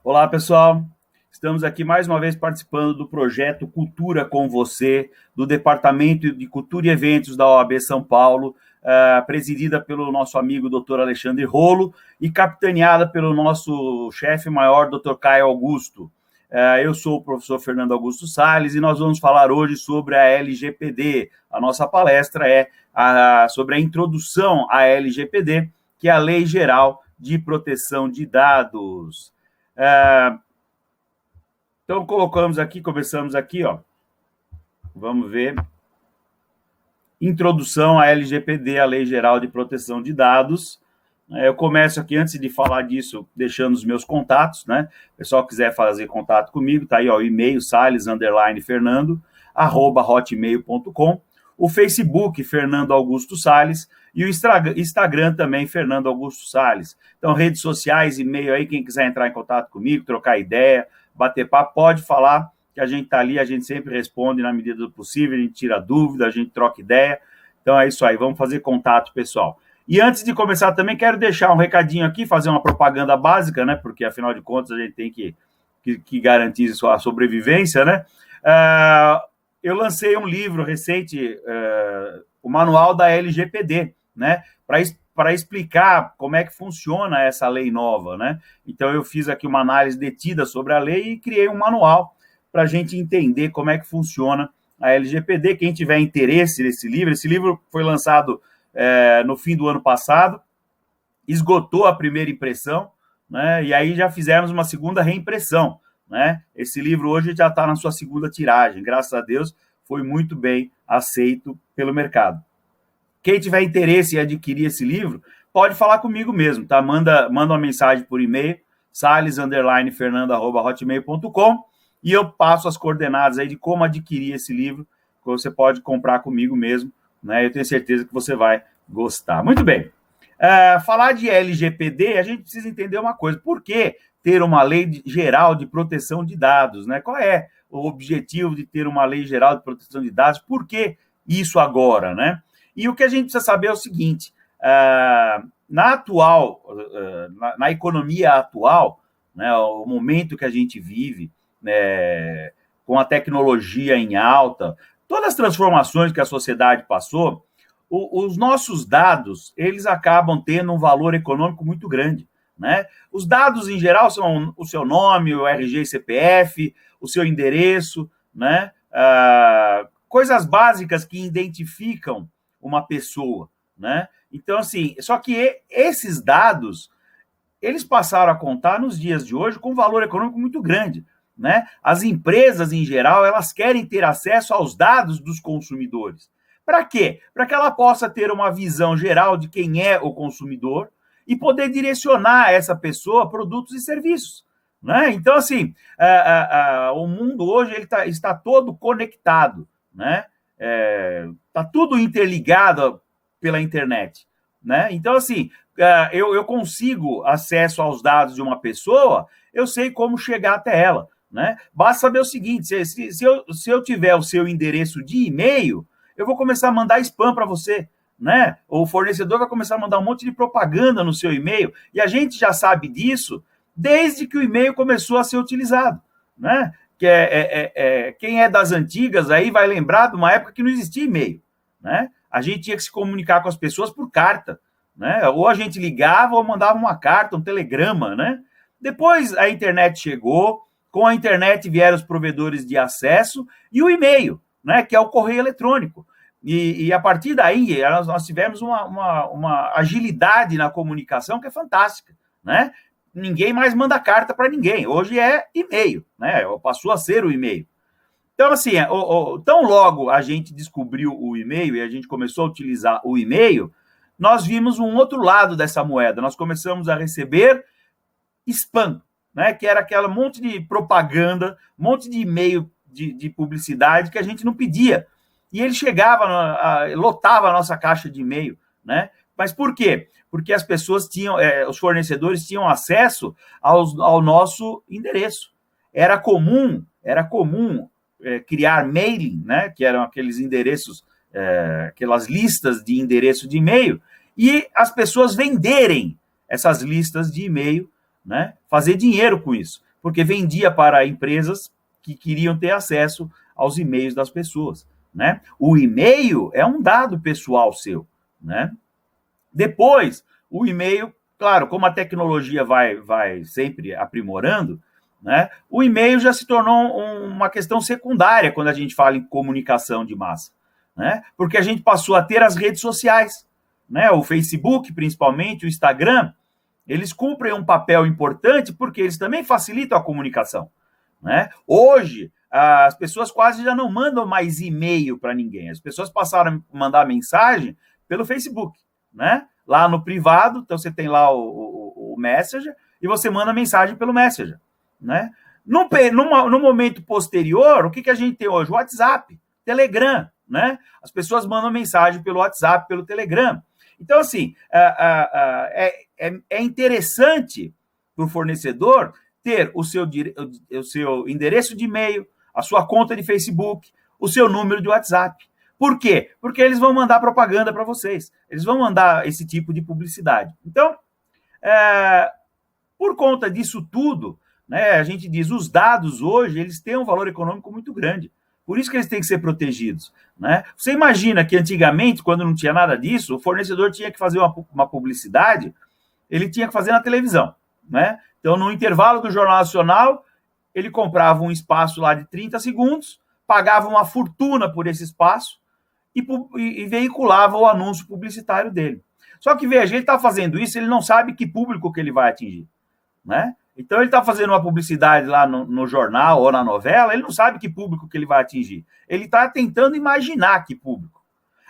Olá, pessoal. Estamos aqui mais uma vez participando do projeto Cultura com Você, do Departamento de Cultura e Eventos da OAB São Paulo, presidida pelo nosso amigo Dr. Alexandre Rolo e capitaneada pelo nosso chefe maior, Dr. Caio Augusto. Eu sou o professor Fernando Augusto Salles e nós vamos falar hoje sobre a LGPD. A nossa palestra é sobre a introdução à LGPD, que é a Lei Geral de Proteção de Dados. Então, começamos aqui, ó. Vamos ver. Introdução à LGPD, a Lei Geral de Proteção de Dados. Eu começo aqui, antes de falar disso, deixando os meus contatos, né? O pessoal quiser fazer contato comigo, tá aí, ó, o e-mail, sales_fernando@hotmail.com, o Facebook, Fernando Augusto Salles, e o Instagram também, Fernando Augusto Salles. Então, redes sociais, e-mail aí, quem quiser entrar em contato comigo, trocar ideia, bater papo, pode falar, que a gente está ali, a gente sempre responde na medida do possível, a gente tira dúvida, a gente troca ideia. Então, é isso aí, vamos fazer contato, pessoal. E antes de começar também, quero deixar um recadinho aqui, fazer uma propaganda básica, né? Porque, afinal de contas, a gente tem que garantir a sobrevivência, né? Eu lancei um livro recente, o Manual da LGPD, né? Para explicar como é que funciona essa lei nova, né? Então, eu fiz aqui uma análise detida sobre a lei e criei um manual para a gente entender como é que funciona a LGPD. Quem tiver interesse nesse livro, esse livro foi lançado no fim do ano passado, esgotou a primeira impressão, né? E aí já fizemos uma segunda reimpressão, né? Esse livro hoje já está na sua segunda tiragem, graças a Deus, foi muito bem aceito pelo mercado. Quem tiver interesse em adquirir esse livro, pode falar comigo mesmo, tá? Manda uma mensagem por e-mail, sales_fernando@hotmail.com, e eu passo as coordenadas aí de como adquirir esse livro, que você pode comprar comigo mesmo, né? Eu tenho certeza que você vai gostar. Muito bem. Falar de LGPD, a gente precisa entender uma coisa. Por que ter uma lei geral de proteção de dados, né? Qual é o objetivo de ter uma lei geral de proteção de dados? Por que isso agora, né? E o que a gente precisa saber é o seguinte, na economia atual, né, o momento que a gente vive, né, com a tecnologia em alta, todas as transformações que a sociedade passou, os nossos dados, eles acabam tendo um valor econômico muito grande, né? Os dados, em geral, são o seu nome, o RG e CPF, o seu endereço, né? Coisas básicas que identificam uma pessoa, né? Então, assim, só que esses dados, eles passaram a contar nos dias de hoje com um valor econômico muito grande, né? As empresas, em geral, elas querem ter acesso aos dados dos consumidores. Para quê? Para que ela possa ter uma visão geral de quem é o consumidor e poder direcionar essa pessoa produtos e serviços, né? Então, assim, o mundo hoje está todo conectado, né? Está tudo interligado pela internet, né? Então, assim, eu consigo acesso aos dados de uma pessoa, eu sei como chegar até ela, né? Basta saber o seguinte, se eu tiver o seu endereço de e-mail, eu vou começar a mandar spam para você, né? O fornecedor vai começar a mandar um monte de propaganda no seu e-mail, e a gente já sabe disso desde que o e-mail começou a ser utilizado, né? Quem é das antigas aí vai lembrar de uma época que não existia e-mail, né? A gente tinha que se comunicar com as pessoas por carta, né? Ou a gente ligava ou mandava uma carta, um telegrama, né? Depois a internet chegou, com a internet vieram os provedores de acesso e o e-mail, né? Que é o correio eletrônico. E a partir daí nós tivemos uma agilidade na comunicação que é fantástica, né? Ninguém mais manda carta para ninguém. Hoje é e-mail, né? Passou a ser o e-mail. Então, assim, tão logo a gente descobriu o e-mail e a gente começou a utilizar o e-mail, nós vimos um outro lado dessa moeda. Nós começamos a receber spam, né? Que era aquele monte de propaganda, monte de e-mail de publicidade que a gente não pedia. E ele lotava a nossa caixa de e-mail, né? Mas por quê? Porque as pessoas os fornecedores tinham acesso ao nosso endereço. Era comum criar mailing, né? Que eram aqueles endereços, aquelas listas de endereço de e-mail, e as pessoas venderem essas listas de e-mail, né? Fazer dinheiro com isso. porque vendia para empresas que queriam ter acesso aos e-mails das pessoas, né? O e-mail é um dado pessoal seu, né? Depois, o e-mail, claro, como a tecnologia vai sempre aprimorando, né? O e-mail já se tornou uma questão secundária quando a gente fala em comunicação de massa, né? Porque a gente passou a ter as redes sociais, né? O Facebook, principalmente, o Instagram, eles cumprem um papel importante porque eles também facilitam a comunicação, né? Hoje, as pessoas quase já não mandam mais e-mail para ninguém. As pessoas passaram a mandar mensagem pelo Facebook, né? Lá no privado, então você tem lá o Messenger e você manda mensagem pelo Messenger, né? No momento posterior, o que a gente tem hoje? O WhatsApp, Telegram, né? As pessoas mandam mensagem pelo WhatsApp, pelo Telegram. Então, assim, é interessante para o fornecedor ter o seu endereço de e-mail, a sua conta de Facebook, o seu número de WhatsApp. Por quê? Porque eles vão mandar propaganda para vocês. Eles vão mandar esse tipo de publicidade. Então, por conta disso tudo, né, a gente diz, os dados hoje, eles têm um valor econômico muito grande. Por isso que eles têm que ser protegidos, né? Você imagina que antigamente, quando não tinha nada disso, o fornecedor tinha que fazer uma publicidade, ele tinha que fazer na televisão, né? Então, no intervalo do Jornal Nacional, ele comprava um espaço lá de 30 segundos, pagava uma fortuna por esse espaço e veiculava o anúncio publicitário dele. Só que, veja, ele está fazendo isso, ele não sabe que público que ele vai atingir, né? Então, ele está fazendo uma publicidade lá no jornal ou na novela, ele não sabe que público que ele vai atingir. Ele está tentando imaginar que público.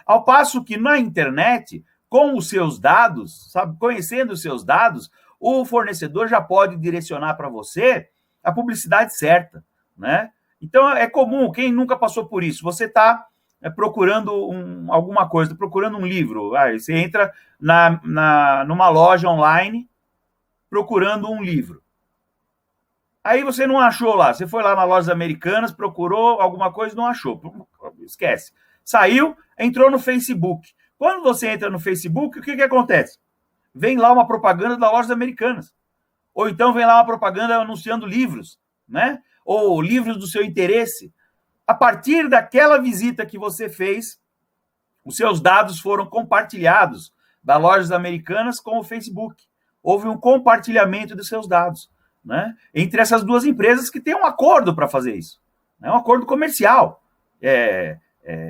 Ao passo que na internet, com os seus dados, sabe, conhecendo os seus dados, o fornecedor já pode direcionar para você a publicidade certa, né? Então, é comum, quem nunca passou por isso, você está procurando alguma coisa, procurando um livro, você entra numa loja online procurando um livro. Aí você não achou lá, você foi lá na loja Americanas, procurou alguma coisa e não achou, esquece. Saiu, entrou no Facebook. Quando você entra no Facebook, o que acontece? Vem lá uma propaganda da loja Americanas. Ou então vem lá uma propaganda anunciando livros, né? Ou livros do seu interesse. A partir daquela visita que você fez, os seus dados foram compartilhados da lojas Americanas com o Facebook. Houve um compartilhamento dos seus dados, né? Entre essas duas empresas que têm um acordo para fazer isso. É um acordo comercial.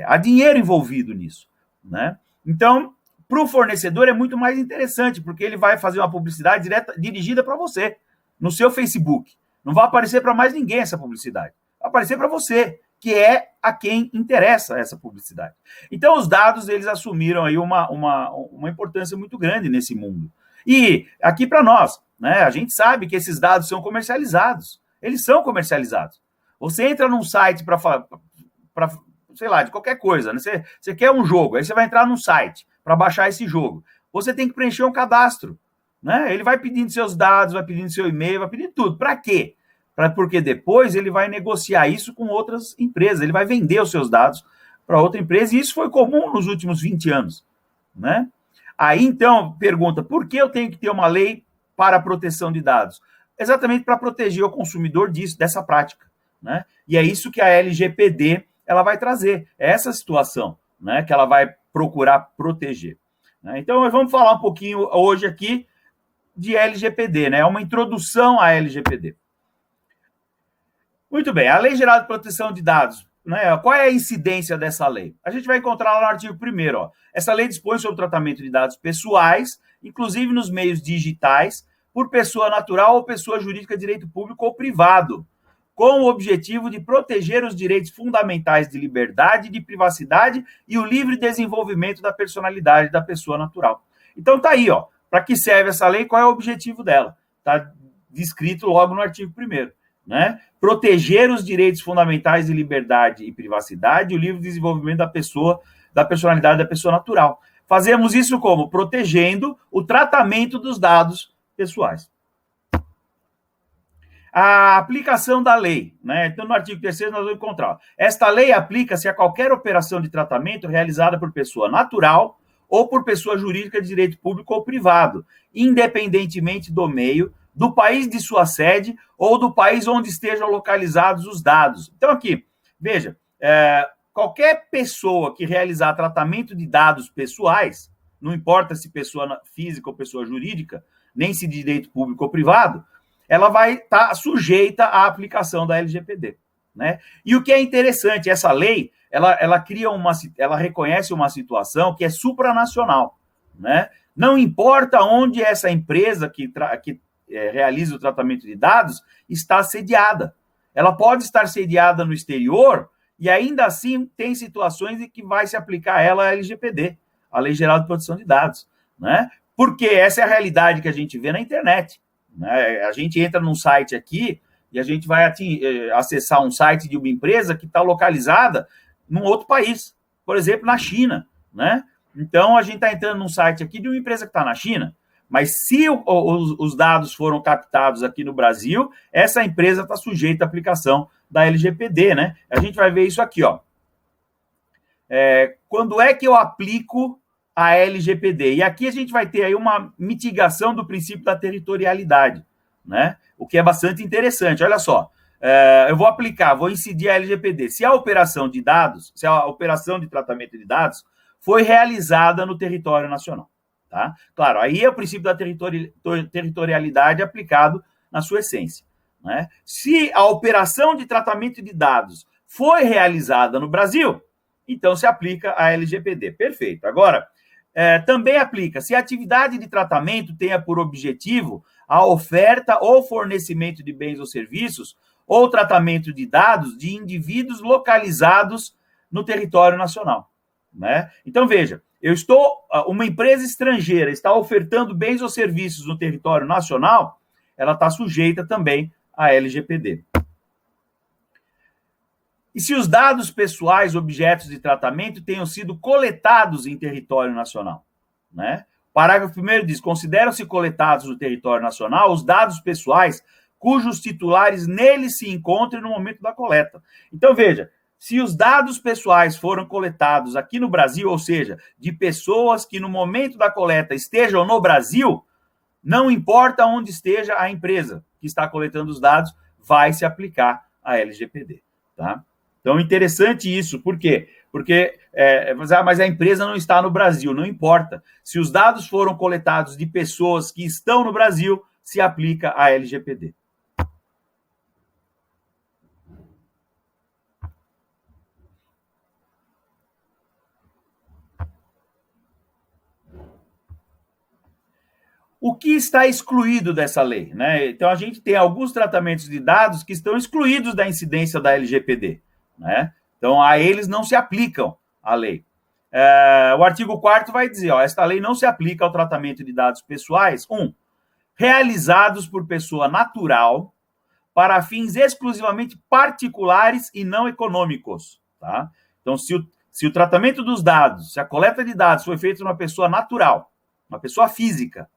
Há dinheiro envolvido nisso, né? Então, para o fornecedor é muito mais interessante, porque ele vai fazer uma publicidade dirigida para você, no seu Facebook. Não vai aparecer para mais ninguém essa publicidade. Vai aparecer para você, que é a quem interessa essa publicidade. Então, os dados, eles assumiram aí uma importância muito grande nesse mundo. E aqui para nós, né, a gente sabe que esses dados são comercializados. Eles são comercializados. Você entra num site para sei lá, de qualquer coisa, né? Você quer um jogo, aí você vai entrar num site para baixar esse jogo. Você tem que preencher um cadastro, né? Ele vai pedindo seus dados, vai pedindo seu e-mail, vai pedindo tudo. Para quê? Porque depois ele vai negociar isso com outras empresas, ele vai vender os seus dados para outra empresa, e isso foi comum nos últimos 20 anos, né? Aí, então, pergunta, por que eu tenho que ter uma lei para a proteção de dados? Exatamente para proteger o consumidor dessa prática, né? E é isso que a LGPD ela vai trazer, essa situação, né, que ela vai procurar proteger, né? Então, nós vamos falar um pouquinho hoje aqui de LGPD, né? É uma introdução à LGPD. Muito bem, a Lei Geral de Proteção de Dados, né? Qual é a incidência dessa lei? A gente vai encontrar lá no artigo 1º, ó. Essa lei dispõe sobre o tratamento de dados pessoais, inclusive nos meios digitais, por pessoa natural ou pessoa jurídica de direito público ou privado, com o objetivo de proteger os direitos fundamentais de liberdade, de privacidade e o livre desenvolvimento da personalidade da pessoa natural. Então tá aí, ó, para que serve essa lei, qual é o objetivo dela? Tá descrito logo no artigo 1º, né? Proteger os direitos fundamentais de liberdade e privacidade e o livre desenvolvimento da personalidade da pessoa natural. Fazemos isso como? Protegendo o tratamento dos dados pessoais. A aplicação da lei, né? Então, no artigo 3º, nós vamos encontrar. Esta lei aplica-se a qualquer operação de tratamento realizada por pessoa natural ou por pessoa jurídica de direito público ou privado, independentemente do meio, do país de sua sede ou do país onde estejam localizados os dados. Então, aqui, veja, qualquer pessoa que realizar tratamento de dados pessoais, não importa se pessoa física ou pessoa jurídica, nem se de direito público ou privado, ela vai estar sujeita à aplicação da LGPD. Né? E o que é interessante, essa lei, ela reconhece uma situação que é supranacional. Né? Não importa onde essa empresa que realiza o tratamento de dados está sediada. Ela pode estar sediada no exterior e ainda assim tem situações em que vai se aplicar a ela a LGPD, a Lei Geral de Proteção de Dados. Né? Porque essa é a realidade que a gente vê na internet. Né? A gente entra num site aqui e a gente vai acessar um site de uma empresa que está localizada num outro país, por exemplo, na China. Né? Então, a gente está entrando num site aqui de uma empresa que está na China, mas se os dados foram captados aqui no Brasil, essa empresa está sujeita à aplicação da LGPD. Né? A gente vai ver isso aqui. Ó. Quando é que eu aplico a LGPD? E aqui a gente vai ter aí uma mitigação do princípio da territorialidade, né? O que é bastante interessante. Olha só, eu vou incidir a LGPD. Se a operação de dados, se a operação de tratamento de dados foi realizada no território nacional, tá? Claro, aí é o princípio da territorialidade aplicado na sua essência, né? Se a operação de tratamento de dados foi realizada no Brasil, então se aplica a LGPD. Perfeito. Agora, também aplica se a atividade de tratamento tenha por objetivo a oferta ou fornecimento de bens ou serviços ou tratamento de dados de indivíduos localizados no território nacional. Né? Então, veja, uma empresa estrangeira está ofertando bens ou serviços no território nacional, ela está sujeita também à LGPD. E se os dados pessoais objetos de tratamento tenham sido coletados em território nacional? Né? O parágrafo 1º diz, consideram-se coletados no território nacional os dados pessoais cujos titulares neles se encontrem no momento da coleta. Então, veja, se os dados pessoais foram coletados aqui no Brasil, ou seja, de pessoas que no momento da coleta estejam no Brasil, não importa onde esteja a empresa que está coletando os dados, vai se aplicar a LGPD. Tá? Então, interessante isso. Por quê? Porque, mas a empresa não está no Brasil, não importa. Se os dados foram coletados de pessoas que estão no Brasil, se aplica a LGPD. O que está excluído dessa lei? Né? Então, a gente tem alguns tratamentos de dados que estão excluídos da incidência da LGPD. Né? Então, a eles não se aplicam a lei. O artigo 4º vai dizer, esta lei não se aplica ao tratamento de dados pessoais, realizados por pessoa natural para fins exclusivamente particulares e não econômicos. Tá? Então, se o tratamento dos dados, se a coleta de dados foi feita por uma pessoa natural, uma pessoa física,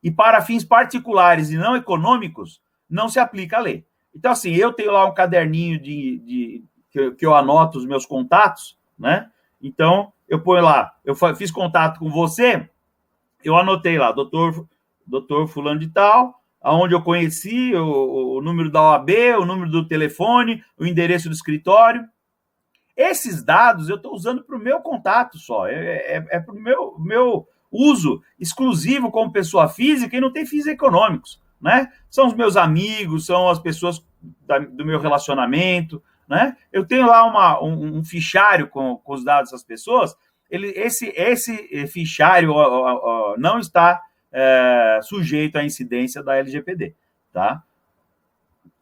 e para fins particulares e não econômicos, não se aplica a lei. Então, assim, eu tenho lá um caderninho que eu anoto os meus contatos, né? Então, eu ponho lá, eu fiz contato com você, eu anotei lá, doutor fulano de tal, aonde eu conheci, o número da OAB, o número do telefone, o endereço do escritório. Esses dados eu estou usando para o meu contato só, para o meu uso exclusivo como pessoa física e não tem fins econômicos, né? São os meus amigos, são as pessoas do meu relacionamento, né? Eu tenho lá um fichário com os dados dessas pessoas, esse fichário não está sujeito à incidência da LGPD, tá?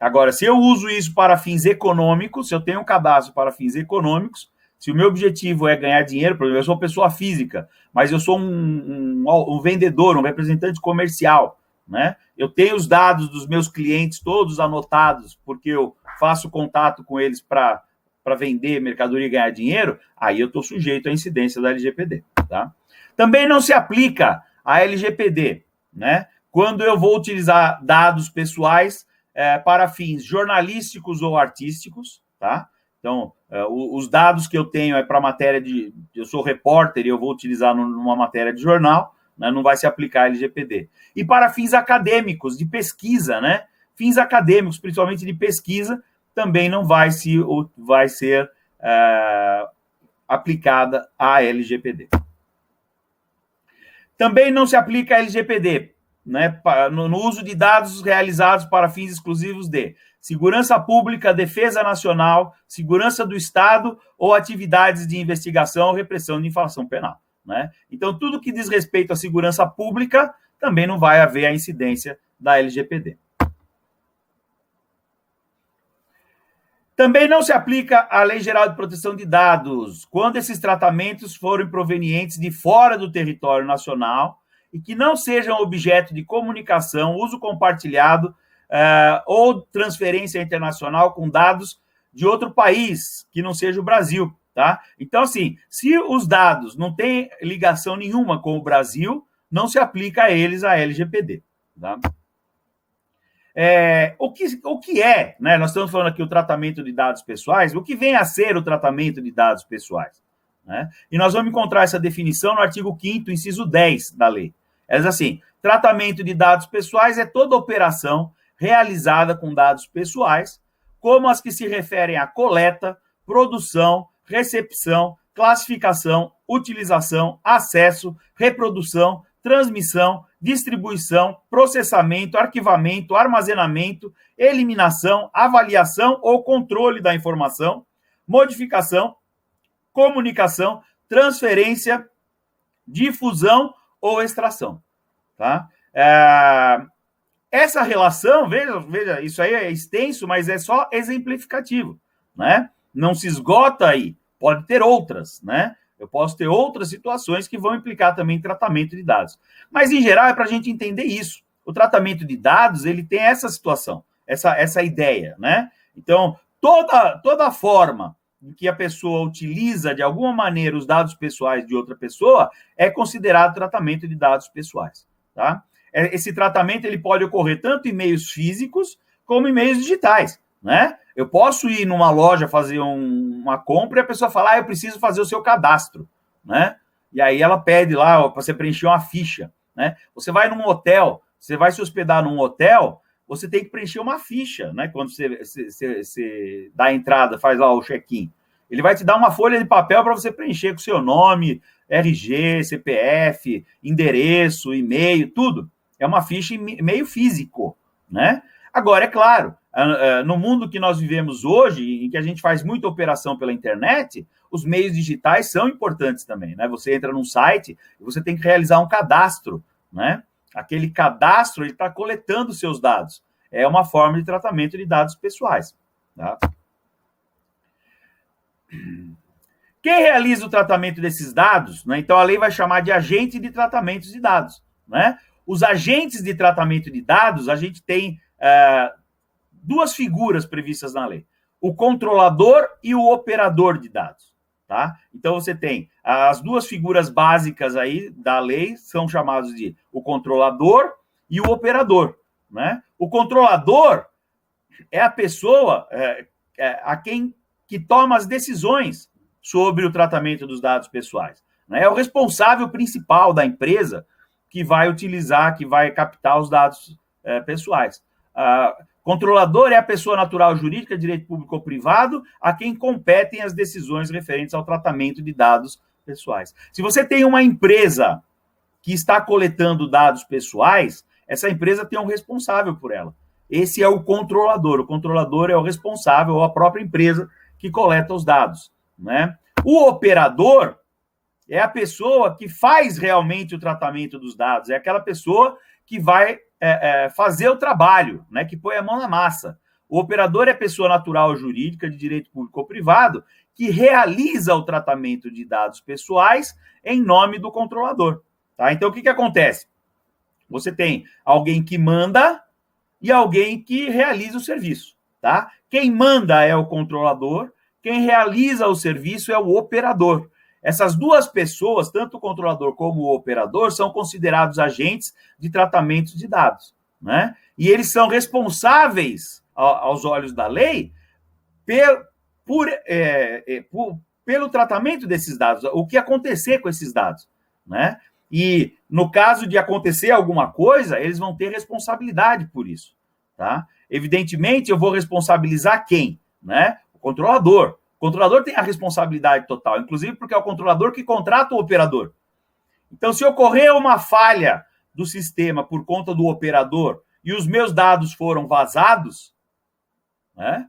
Agora, se eu uso isso para fins econômicos, se eu tenho um cadastro para fins econômicos, se o meu objetivo é ganhar dinheiro, por exemplo, eu sou pessoa física, mas eu sou um vendedor, um representante comercial, né? Eu tenho os dados dos meus clientes todos anotados, porque eu faço contato com eles para vender mercadoria e ganhar dinheiro, aí eu estou sujeito à incidência da LGPD. Tá? Também não se aplica a LGPD, né? Quando eu vou utilizar dados pessoais para fins jornalísticos ou artísticos, tá? Então, os dados que eu tenho para matéria eu sou repórter e eu vou utilizar numa matéria de jornal, né? Não vai se aplicar a LGPD. E para fins acadêmicos, de pesquisa, né? Fins acadêmicos, principalmente de pesquisa, também não vai ser aplicada a LGPD. Também não se aplica a LGPD, né, no uso de dados realizados para fins exclusivos de segurança pública, defesa nacional, segurança do Estado ou atividades de investigação ou repressão de infração penal, né? Então, tudo que diz respeito à segurança pública também não vai haver a incidência da LGPD. Também não se aplica a Lei Geral de Proteção de Dados quando esses tratamentos forem provenientes de fora do território nacional e que não sejam objeto de comunicação, uso compartilhado ou transferência internacional com dados de outro país, que não seja o Brasil, tá? Então, assim, se os dados não têm ligação nenhuma com o Brasil, não se aplica a eles a LGPD, tá? O que é, né? Nós estamos falando aqui o tratamento de dados pessoais, o que vem a ser o tratamento de dados pessoais, né? E nós vamos encontrar essa definição no artigo 5º, inciso 10 da lei. É assim: tratamento de dados pessoais é toda operação realizada com dados pessoais, como as que se referem à coleta, produção, recepção, classificação, utilização, acesso, reprodução, transmissão, distribuição, processamento, arquivamento, armazenamento, eliminação, avaliação ou controle da informação, modificação, comunicação, transferência, difusão ou extração, tá? Essa relação, veja, isso aí é extenso, mas é só exemplificativo, né? Não se esgota aí, pode ter outras, né? Eu posso ter outras situações que vão implicar também tratamento de dados. Mas, em geral, é para a gente entender isso. O tratamento de dados, ele tem essa situação, essa ideia, né? Então, toda forma em que a pessoa utiliza, de alguma maneira, os dados pessoais de outra pessoa é considerado tratamento de dados pessoais, tá? Esse tratamento ele pode ocorrer tanto em meios físicos como em meios digitais, né? Eu posso ir numa loja fazer uma compra e a pessoa fala, eu preciso fazer o seu cadastro, né? E aí ela pede lá para você preencher uma ficha, né? Você vai num hotel, você vai se hospedar num hotel, você tem que preencher uma ficha, né? Quando você dá a entrada, faz lá o check-in. Ele vai te dar uma folha de papel para você preencher com seu nome, RG, CPF, endereço, e-mail, tudo. É uma ficha em meio físico, né? Agora, é claro, no mundo que nós vivemos hoje, em que a gente faz muita operação pela internet, os meios digitais são importantes também, né? Você entra num site e você tem que realizar um cadastro, né? Aquele cadastro, ele está coletando seus dados. É uma forma de tratamento de dados pessoais, tá? Quem realiza o tratamento desses dados, né? Então, a lei vai chamar de agente de tratamento de dados, né? Os agentes de tratamento de dados, a gente tem duas figuras previstas na lei: o controlador e o operador de dados, tá? Então, você tem as duas figuras básicas aí da lei, são chamados de o controlador e o operador, né? O controlador é a pessoa que toma as decisões sobre o tratamento dos dados pessoais, né? É o responsável principal da empresa que vai utilizar, que vai captar os dados pessoais. Controlador é a pessoa natural jurídica, direito público ou privado, a quem competem as decisões referentes ao tratamento de dados pessoais. Se você tem uma empresa que está coletando dados pessoais, essa empresa tem um responsável por ela. Esse é o controlador. O controlador é o responsável, ou a própria empresa que coleta os dados, né? O operador é a pessoa que faz realmente o tratamento dos dados, é aquela pessoa que vai fazer o trabalho, né, que põe a mão na massa. O operador é a pessoa natural ou jurídica de direito público ou privado que realiza o tratamento de dados pessoais em nome do controlador, tá? Então, o que acontece? Você tem alguém que manda e alguém que realiza o serviço, tá? Quem manda é o controlador, quem realiza o serviço é o operador. Essas duas pessoas, tanto o controlador como o operador, são considerados agentes de tratamento de dados, né? E eles são responsáveis, aos olhos da lei, pelo tratamento desses dados, o que acontecer com esses dados, né? E no caso de acontecer alguma coisa, eles vão ter responsabilidade por isso, tá? Evidentemente, eu vou responsabilizar quem, né? O controlador. O controlador tem a responsabilidade total, inclusive porque é o controlador que contrata o operador. Então, se ocorrer uma falha do sistema por conta do operador e os meus dados foram vazados, né?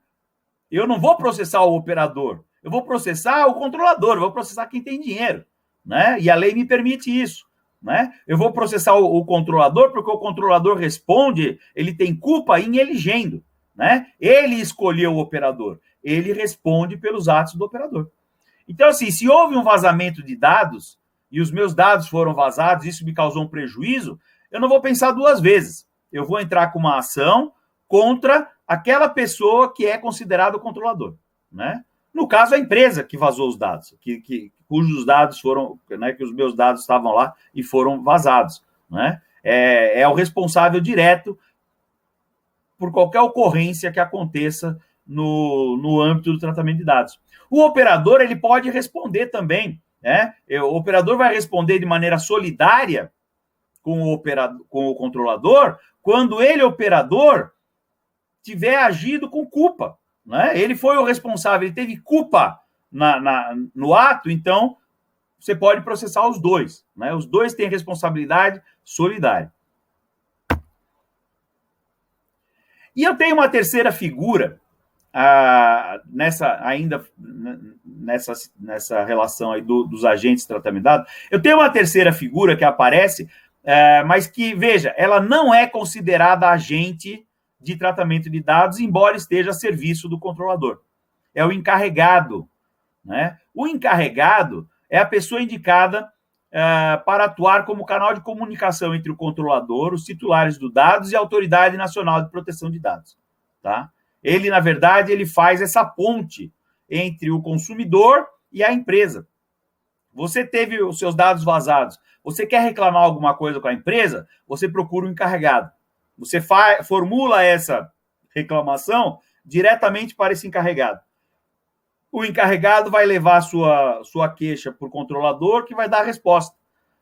Eu não vou processar o operador, eu vou processar o controlador, eu vou processar quem tem dinheiro, né? E a lei me permite isso, né? Eu vou processar o controlador porque o controlador responde, ele tem culpa em elegendo, né? Ele escolheu o operador, ele responde pelos atos do operador. Então, assim, se houve um vazamento de dados e os meus dados foram vazados, isso me causou um prejuízo, eu não vou pensar duas vezes. Eu vou entrar com uma ação contra aquela pessoa que é considerado o controlador, né? No caso, a empresa que vazou os dados, cujos dados foram, né, que os meus dados estavam lá e foram vazados, né? É o responsável direto por qualquer ocorrência que aconteça no âmbito do tratamento de dados. O operador, ele pode responder também, né? O operador vai responder de maneira solidária com o controlador quando ele, operador, tiver agido com culpa, né? Ele foi o responsável, ele teve culpa no ato, então você pode processar os dois, né? Os dois têm responsabilidade solidária. E eu tenho uma terceira figura nessa relação aí dos agentes de tratamento de dados. Eu tenho uma terceira figura que aparece, mas que, veja, ela não é considerada agente de tratamento de dados, embora esteja a serviço do controlador. É o encarregado, né? O encarregado é a pessoa indicada para atuar como canal de comunicação entre o controlador, os titulares dos dados e a Autoridade Nacional de Proteção de Dados, tá? Ele, na verdade, ele faz essa ponte entre o consumidor e a empresa. Você teve os seus dados vazados, você quer reclamar alguma coisa com a empresa, você procura o encarregado. Você formula essa reclamação diretamente para esse encarregado. O encarregado vai levar a sua queixa para o controlador, que vai dar a resposta.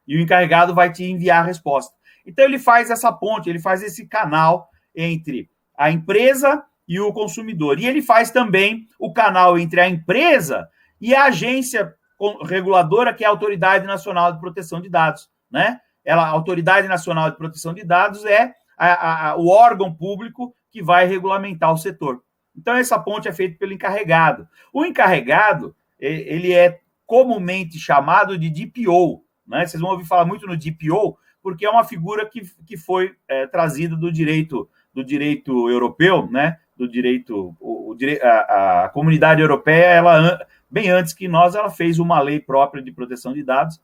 E o encarregado vai te enviar a resposta. Então, ele faz essa ponte, ele faz esse canal entre a empresa e o consumidor. E ele faz também o canal entre a empresa e a agência reguladora, que é a Autoridade Nacional de Proteção de Dados, né? A Autoridade Nacional de Proteção de Dados é o órgão público que vai regulamentar o setor. Então, essa ponte é feita pelo encarregado. O encarregado, ele é comumente chamado de DPO, né? Vocês vão ouvir falar muito no DPO, porque é uma figura que foi trazida do direito europeu, né? A comunidade europeia, ela, bem antes que nós, ela fez uma lei própria de proteção de dados,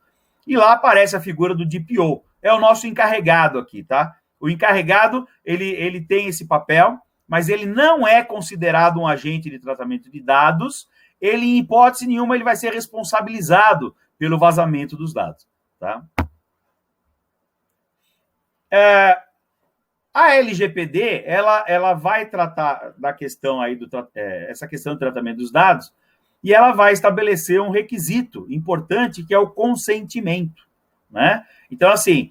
e lá aparece a figura do DPO. É o nosso encarregado aqui, tá? O encarregado, ele tem esse papel, mas ele não é considerado um agente de tratamento de dados, ele, em hipótese nenhuma, ele vai ser responsabilizado pelo vazamento dos dados, tá? A LGPD, ela vai tratar da questão aí, essa questão do tratamento dos dados, e ela vai estabelecer um requisito importante, que é o consentimento, né? Então, assim,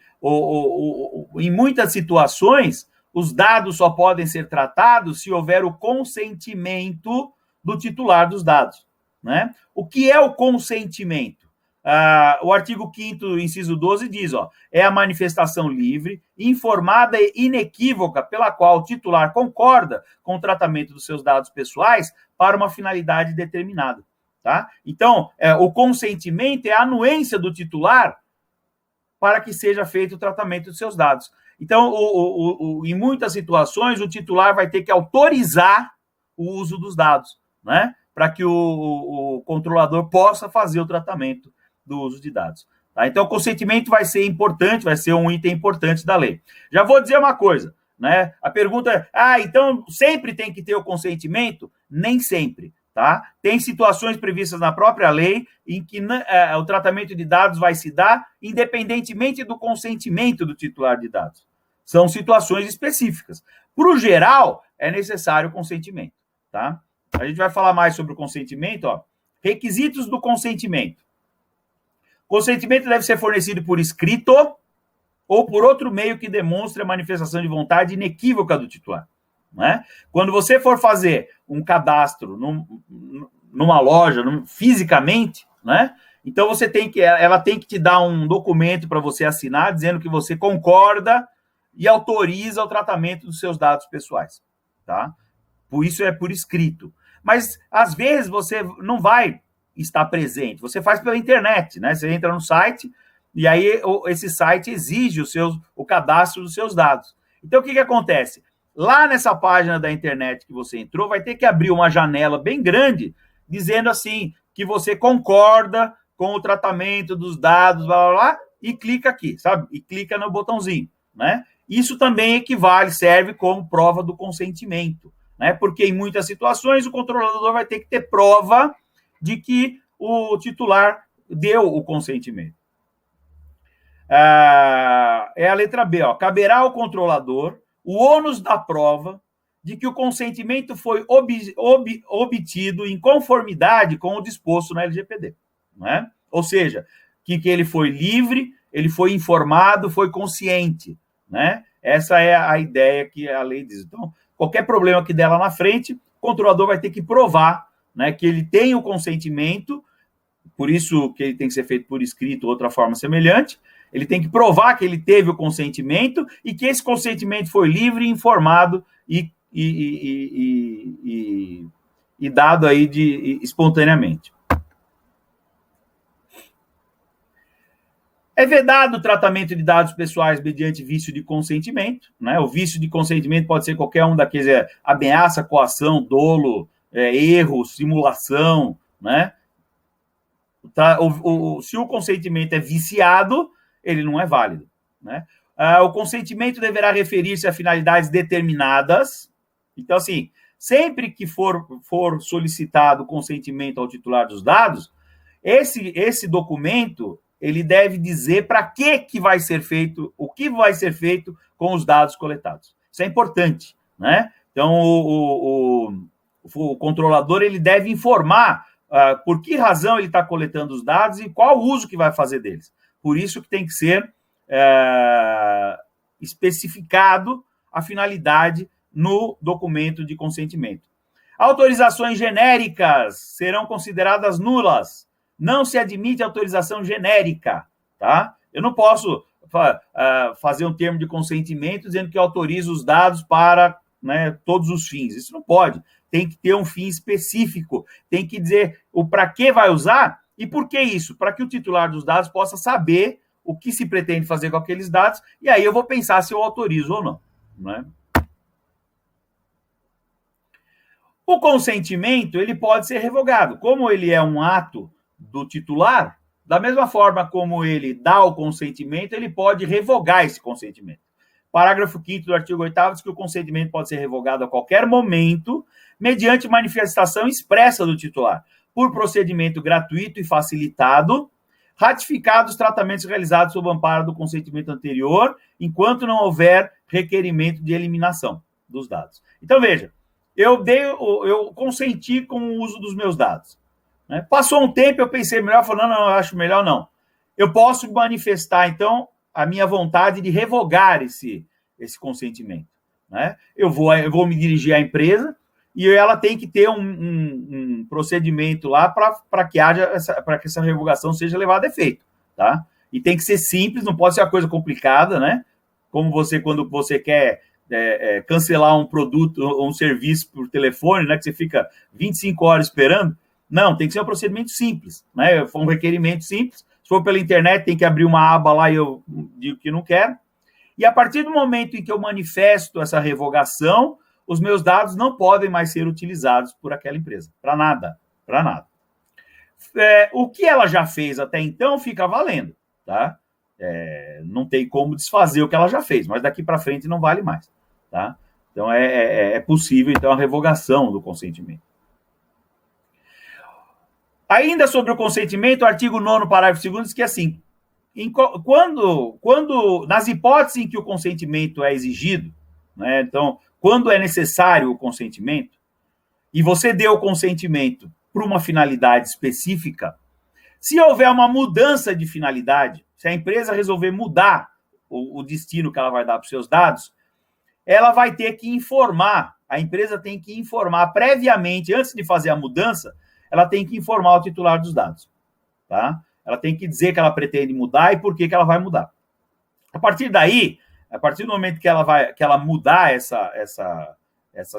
em muitas situações, os dados só podem ser tratados se houver o consentimento do titular dos dados, né? O que é o consentimento? O artigo 5º, inciso 12, diz, é a manifestação livre, informada e inequívoca pela qual o titular concorda com o tratamento dos seus dados pessoais para uma finalidade determinada, tá? Então, o consentimento é a anuência do titular para que seja feito o tratamento dos seus dados. Então, em muitas situações, o titular vai ter que autorizar o uso dos dados, né? Para que o controlador possa fazer o tratamento do uso de dados. Tá? Então, o consentimento vai ser importante, vai ser um item importante da lei. Já vou dizer uma coisa, né? A pergunta é, então sempre tem que ter o consentimento? Nem sempre, tá? Tem situações previstas na própria lei em que o tratamento de dados vai se dar independentemente do consentimento do titular de dados. São situações específicas. Para o geral, é necessário o consentimento, tá? A gente vai falar mais sobre o consentimento, Requisitos do consentimento. Consentimento deve ser fornecido por escrito ou por outro meio que demonstre a manifestação de vontade inequívoca do titular. Né? Quando você for fazer um cadastro numa loja, fisicamente, né? Então ela tem que te dar um documento para você assinar, dizendo que você concorda e autoriza o tratamento dos seus dados pessoais. Tá? Por isso é por escrito. Mas, às vezes, você não vai estar presente. Você faz pela internet, né? Você entra no site e aí esse site exige o cadastro dos seus dados. Então, o que acontece? Lá nessa página da internet que você entrou, vai ter que abrir uma janela bem grande, dizendo assim, que você concorda com o tratamento dos dados, blá, blá, blá, e clica aqui, sabe? E clica no botãozinho, né? Isso também serve como prova do consentimento, né? Porque em muitas situações o controlador vai ter que ter prova de que o titular deu o consentimento. É a letra B, ó. Caberá ao controlador o ônus da prova de que o consentimento foi obtido em conformidade com o disposto na LGPD. Né? Ou seja, que ele foi livre, ele foi informado, foi consciente. Né? Essa é a ideia que a lei diz. Então, qualquer problema que der lá na frente, o controlador vai ter que provar, né, que ele tem o consentimento, por isso que ele tem que ser feito por escrito, outra forma semelhante. Ele tem que provar que ele teve o consentimento e que esse consentimento foi livre, informado e dado aí espontaneamente. É vedado o tratamento de dados pessoais mediante vício de consentimento. Né? O vício de consentimento pode ser qualquer um daqueles, ameaça, coação, dolo, erro, simulação. Né? Se o consentimento é viciado, ele não é válido. Né? O consentimento deverá referir-se a finalidades determinadas. Então, assim, sempre que for solicitado consentimento ao titular dos dados, esse documento ele deve dizer para que vai ser feito, o que vai ser feito com os dados coletados. Isso é importante. Né? Então, o controlador ele deve informar por que razão ele está coletando os dados e qual o uso que vai fazer deles. Por isso que tem que ser especificado a finalidade no documento de consentimento. Autorizações genéricas serão consideradas nulas. Não se admite autorização genérica. Tá? Eu não posso fazer um termo de consentimento dizendo que autorizo os dados para, né, todos os fins. Isso não pode. Tem que ter um fim específico. Tem que dizer o para que vai usar e por que isso? Para que o titular dos dados possa saber o que se pretende fazer com aqueles dados e aí eu vou pensar se eu autorizo ou não. Né? O consentimento ele pode ser revogado. Como ele é um ato do titular, da mesma forma como ele dá o consentimento, ele pode revogar esse consentimento. Parágrafo 5º do artigo 8º diz que o consentimento pode ser revogado a qualquer momento, mediante manifestação expressa do titular, por procedimento gratuito e facilitado, ratificados os tratamentos realizados sob amparo do consentimento anterior, enquanto não houver requerimento de eliminação dos dados. Então, veja, eu consenti com o uso dos meus dados. Né? Passou um tempo, eu pensei melhor, falando, não, eu acho melhor não. Eu posso manifestar, então, a minha vontade de revogar esse consentimento. Né? Eu vou me dirigir à empresa e ela tem que ter um procedimento lá para que essa revogação seja levada a efeito. Tá? E tem que ser simples, não pode ser uma coisa complicada, né? Como quando você quer cancelar um produto ou um serviço por telefone, né? Que você fica 25 horas esperando. Não, tem que ser um procedimento simples, né? Foi um requerimento simples. Se for pela internet, tem que abrir uma aba lá e eu digo que não quero. E a partir do momento em que eu manifesto essa revogação, os meus dados não podem mais ser utilizados por aquela empresa. Para nada. Para nada. O que ela já fez até então fica valendo. Tá? Não tem como desfazer o que ela já fez, mas daqui para frente não vale mais. Tá? Então, é possível então, a revogação do consentimento. Ainda sobre o consentimento, o artigo 9º, parágrafo 2º, diz que assim, quando nas hipóteses em que o consentimento é exigido, né, então, quando é necessário o consentimento, e você deu o consentimento para uma finalidade específica, Se houver uma mudança de finalidade, se a empresa resolver mudar o destino que ela vai dar para os seus dados, ela vai ter que informar, a empresa tem que informar previamente, antes de fazer a mudança, ela tem que informar o titular dos dados. Tá? Ela tem que dizer que ela pretende mudar e por que ela vai mudar. A partir daí, a partir do momento que ela mudar essa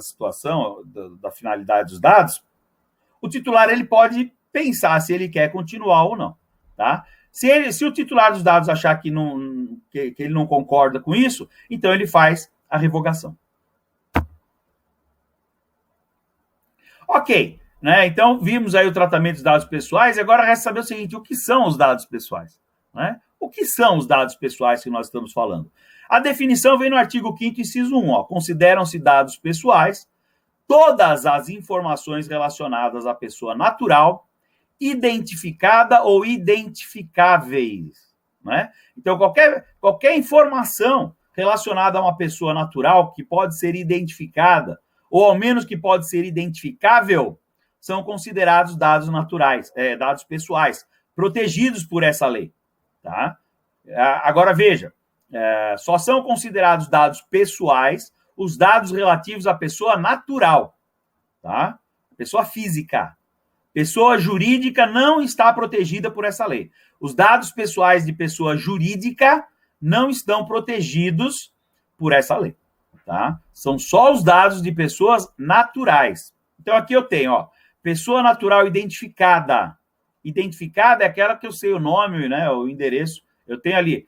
situação da finalidade dos dados, o titular ele pode pensar se ele quer continuar ou não. Tá? Se o titular dos dados achar que ele não concorda com isso, então ele faz a revogação. Ok, né? Então vimos aí o tratamento dos dados pessoais, e agora resta saber o seguinte: o que são os dados pessoais? Né? O que são os dados pessoais que nós estamos falando? A definição vem no artigo 5º, inciso 1. Consideram-se dados pessoais todas as informações relacionadas à pessoa natural, identificada ou identificáveis. Né? Então, qualquer informação relacionada a uma pessoa natural que pode ser identificada, ou ao menos que pode ser identificável, são considerados dados naturais, dados pessoais, protegidos por essa lei. Tá? Agora, veja, só são considerados dados pessoais os dados relativos à pessoa natural, tá? Pessoa física. Pessoa jurídica não está protegida por essa lei. Os dados pessoais de pessoa jurídica não estão protegidos por essa lei, tá? São só os dados de pessoas naturais. Então, aqui eu tenho, ó, pessoa natural identificada. Identificada é aquela que eu sei o nome, né, o endereço. Eu tenho ali.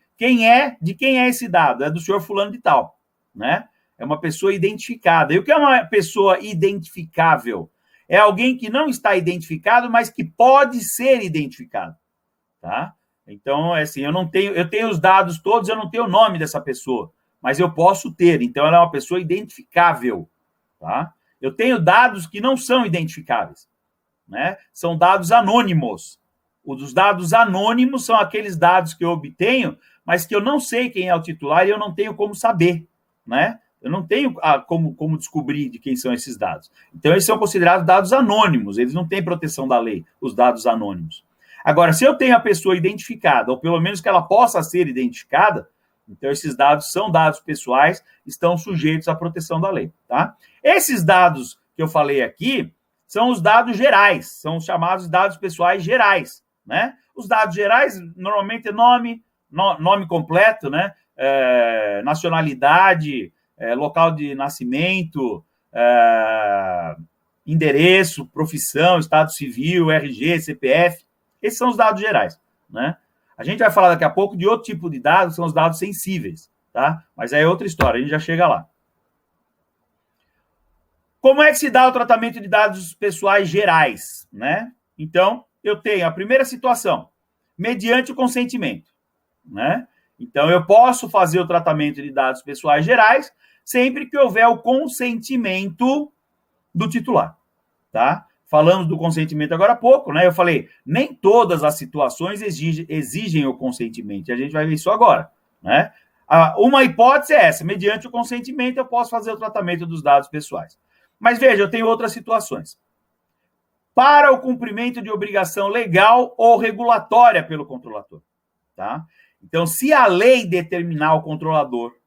De quem é esse dado? É do senhor fulano de tal, né? É uma pessoa identificada. E o que é uma pessoa identificável? É alguém que não está identificado, mas que pode ser identificado, tá? Então, assim, eu tenho os dados todos, eu não tenho o nome dessa pessoa, mas eu posso ter. Então, ela é uma pessoa identificável, tá? Eu tenho dados que não são identificáveis, né? São dados anônimos. Os dados anônimos são aqueles dados que eu obtenho, mas que eu não sei quem é o titular e eu não tenho como saber, né? Eu não tenho como descobrir de quem são esses dados. Então, eles são considerados dados anônimos, eles não têm proteção da lei, os dados anônimos. Agora, se eu tenho a pessoa identificada, ou pelo menos que ela possa ser identificada, então esses dados são dados pessoais, estão sujeitos à proteção da lei, tá? Esses dados que eu falei aqui são os dados gerais, são os chamados dados pessoais gerais, né? Os dados gerais, normalmente, é nome completo, né? Nacionalidade, local de nascimento, endereço, profissão, estado civil, RG, CPF. Esses são os dados gerais, né? A gente vai falar daqui a pouco de outro tipo de dados, são os dados sensíveis, tá? Mas aí é outra história, a gente já chega lá. Como é que se dá o tratamento de dados pessoais gerais, né? Então, eu tenho a primeira situação, mediante o consentimento, né? Então, eu posso fazer o tratamento de dados pessoais gerais sempre que houver o consentimento do titular, tá? Falamos do consentimento agora há pouco, né? Eu falei, nem todas as situações exigem o consentimento, e a gente vai ver isso agora, né? Uma hipótese é essa, mediante o consentimento eu posso fazer o tratamento dos dados pessoais. Mas veja, eu tenho outras situações. Para o cumprimento de obrigação legal ou regulatória pelo controlador, tá? Então, se a lei determinar ao controlador,